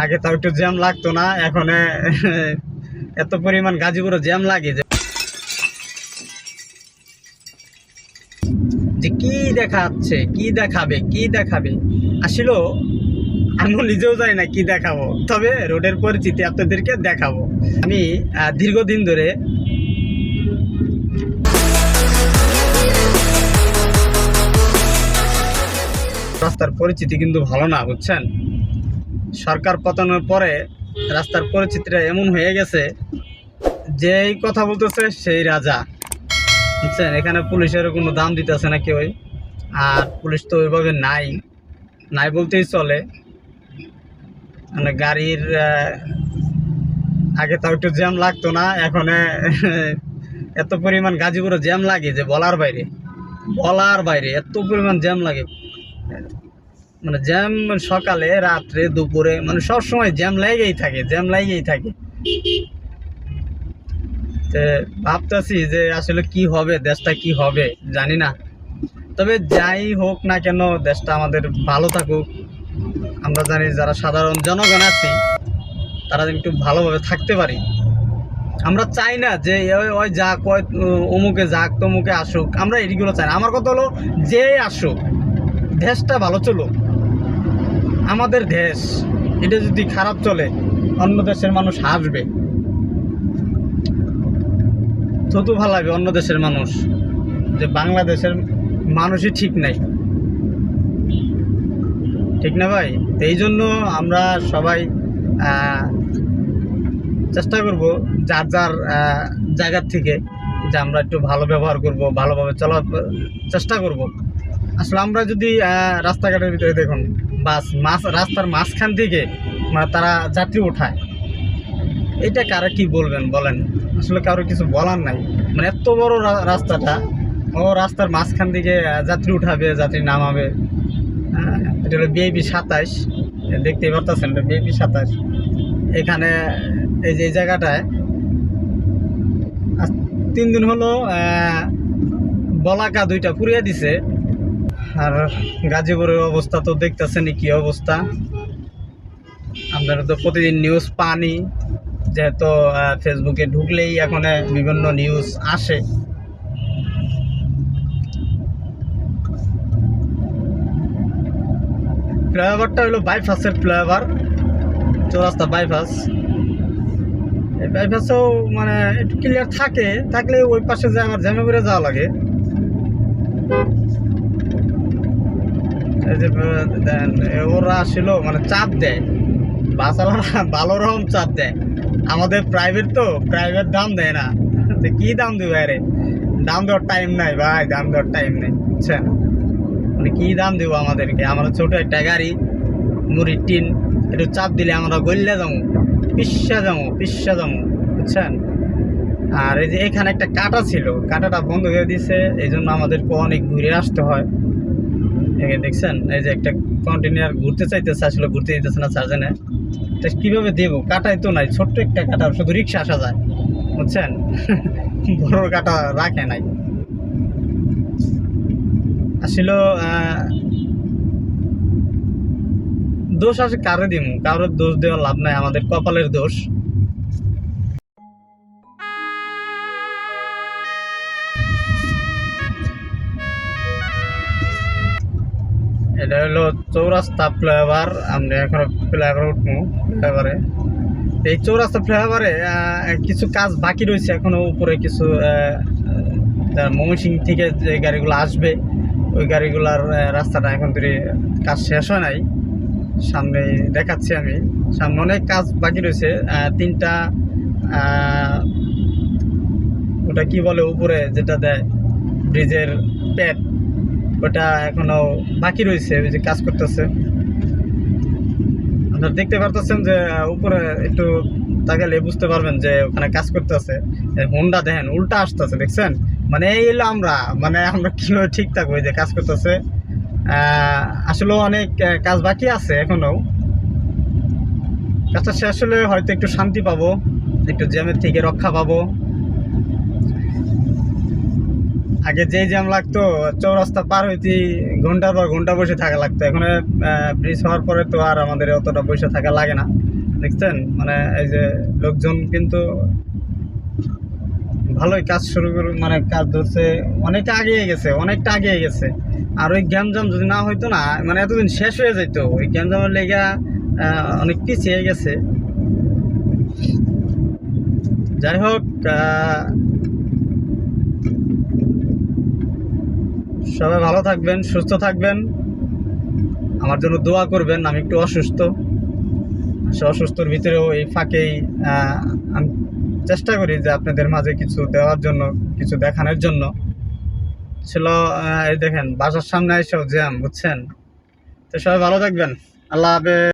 আগে তাও একটু জ্যাম লাগতো না, এখন এত পরিমাণ গাজীপুরে জ্যাম লাগে যে কি দেখাচ্ছে, কি দেখাবে আসলে আমি নিজেও জানি না কি দেখাবো, তবে রোডের পরিচিতি আপনাদেরকে দেখাবো। আমি দীর্ঘদিন ধরে রাস্তার পরিচিতি কিন্তু ভালো না, বুঝছেন। সরকার পতনের পরে রাস্তার পরিচিতিটা এমন হয়ে গেছে, যেই কথা বলতেছে সেই রাজা, বুঝছেন। এখানে পুলিশের কোনো দাম দিতেছে না কেউ, আর পুলিশ তো ওইভাবে নাই বলতেই চলে। মানে গাড়ির আগে তাও একটু জ্যাম লাগতো না, এখন এত পরিমাণ গাজীপুরে জ্যাম লাগে যে বলার বাইরে এত পরিমাণ জ্যাম লাগে। মানে জ্যাম সকালে, রাত্রে, দুপুরে, মানে সব সময় জ্যাম লাগেই থাকে। তো ভাবতেছি যে আসলে কি হবে, দেশটা কি হবে জানি না। তবে যাই হোক না কেন, দেশটা আমাদের ভালো থাকুক। আমরা জানি যারা সাধারণ জনগণ আছি তারা একটু ভালোভাবে থাকতে পারি। আমরা চাই না যে ওই যাক, ওই অমুকে যাক, তমুকে আসুক, আমরা এইগুলো চাই না। আমার কথা হলো, যে আসুক, দেশটা ভালো চলুক। আমাদের দেশ এটা যদি খারাপ চলে, অন্য দেশের মানুষ হাসবে, থুতু ফালাবে অন্য দেশের মানুষ, যে বাংলাদেশের মানুষই ঠিক নাই, ঠিক না ভাই? তো এই জন্য আমরা সবাই চেষ্টা করব যার জায়গার থেকে, যে আমরা একটু ভালো ব্যবহার করব, ভালোভাবে চলার চেষ্টা করব। আসলে আমরা যদি রাস্তাঘাটের ভিতরে দেখুন, রাস্তার মাঝখান থেকে মানে তারা যাত্রী ওঠায়, এটা কারা কি বলবেন বলেন? আসলে কারো কিছু বলার নাই। মানে এত বড় রাস্তাটা, রাস্তার মাঝখান থেকে যাত্রী উঠাবে, যাত্রী নামাবে। এটা হলো বিআইপি 27, দেখতেই পারতেছেন, এটা বিআইপি 27। এখানে এই যে জায়গাটায় 3 দিন হলো বলাকা 2টা পুড়িয়ে দিছে। আর গাজীপুরের অবস্থা তো দেখতেছেন কি অবস্থা। আপনারা তো প্রতিদিন নিউজ পানি, যেহেতু ফেসবুকে ঢুকলেই এখন বিভিন্ন নিউজ আসে। ফ্লাইওভারটা হলো বাইপাসের ফ্লাইওভার, চৌরাস্তা বাইপাস। এই বাইপাসেও মানে একটু ক্লিয়ার থাকলে ওই পাশে যে আমার জ্যামে করে যাওয়া লাগে। এই যে ওরা আসলে মানে চাপ দেয়, বাসালারা ভালো রকম চাপ দেয়। আমাদের প্রাইভেট তো, প্রাইভেট দাম দেয় না, কি দাম দেবে? আরে দাম দেওয়ার টাইম নাই ভাই, বুঝছেন। মানে কি দাম দেবো আমাদেরকে? আমরা ছোট একটা গাড়ি, মুড়ির টিন, একটু চাপ দিলে আমরা গল্লে যাবো, পিসা যাবো, বুঝছেন। আর এই যে এখানে একটা কাটা ছিল, কাটাটা বন্ধ করে দিছে, এই জন্য আমাদেরকে অনেক ঘুরে আসতে হয়। দেখছেন, এই যে একটা কন্টেনার ঘুরতে চাইতেছে, আসলে ঘুরতে দিতেছে না চার্জেনে। এটা কীভাবে দেবো? কাটাই তো নাই, ছোট্ট একটা কাটা, শুধু রিক্সা আসা যায়, বুঝছেন। বড় কাটা রাখে নাই। আসলে দোষ আছে কারে দিমু? কারোর দোষ দেওয়ার লাভ নাই, আমাদের কপালের দোষ। এটা হলো চৌরাস্তা ফ্লাইওভার। আমরা এখন ফ্লাইওভারে উঠবো। ফ্লাইওভারে, এই চৌরাস্তা ফ্লাইওভারে কিছু কাজ বাকি রয়েছে এখনো। উপরে কিছু ময়মনসিংহ থেকে যে গাড়িগুলো আসবে, ওই গাড়িগুলার রাস্তাটা এখন ধরে কাজ শেষ হয় নাই। সামনে দেখাচ্ছি আমি, সামনে অনেক কাজ বাকি রয়েছে। 3টা ওটা কি বলে, উপরে যেটা দেয় ব্রিজের প্যাড, ওটা এখনো বাকি রয়েছে, ওই যে কাজ করতেছে। আপনারা দেখতে পারতেছেন যে উপরে একটু তাকালে বুঝতে পারবেন যে ওখানে কাজ করতেছে। হোন্ডা দেখেন উল্টা আসতেছে, দেখছেন। মানে এই হলো আমরা কীভাবে ঠিক থাকবো? যে কাজ করতেছে, আসলে অনেক কাজ বাকি আছে এখনো। কাজটা শেষ হলে হয়তো একটু শান্তি পাবো, একটু জ্যামের থেকে রক্ষা পাবো। আগে যেই জ্যাম লাগতো, চৌরাস্তা পার হইতে ঘন্টার পর ঘন্টা বসে থাকা লাগতো। এখন ব্রিজ হওয়ার পরে তো আর আমাদের অতটা বসে থাকা লাগে না। দেখছেন, মানে এই যে লোকজন কিন্তু ভালোই কাজ শুরু করে, মানে কাজ ধরছে, অনেকটা আগিয়ে গেছে, অনেকটা আগিয়ে গেছে। আর ওই গ্যামজাম যদি না হইতো না, মানে এতদিন শেষ হয়ে যেত। ওই গ্যামজামের লেগা অনেক পিছিয়ে গেছে। যাই হোক, সবাই ভালো থাকবেন, সুস্থ থাকবেন, আমার জন্য দোয়া করবেন। আমি একটু অসুস্থ, সে অসুস্থর ভিতরেও এই ফাঁকেই আমি চেষ্টা করি যে আপনাদের মাঝে কিছু দেওয়ার জন্য, কিছু দেখানোর জন্য। ছিল এই দেখেন বাসার সামনে এসেও জ্যাম, বুঝছেন। তো সবাই ভালো থাকবেন, আল্লাহ হাফেজ।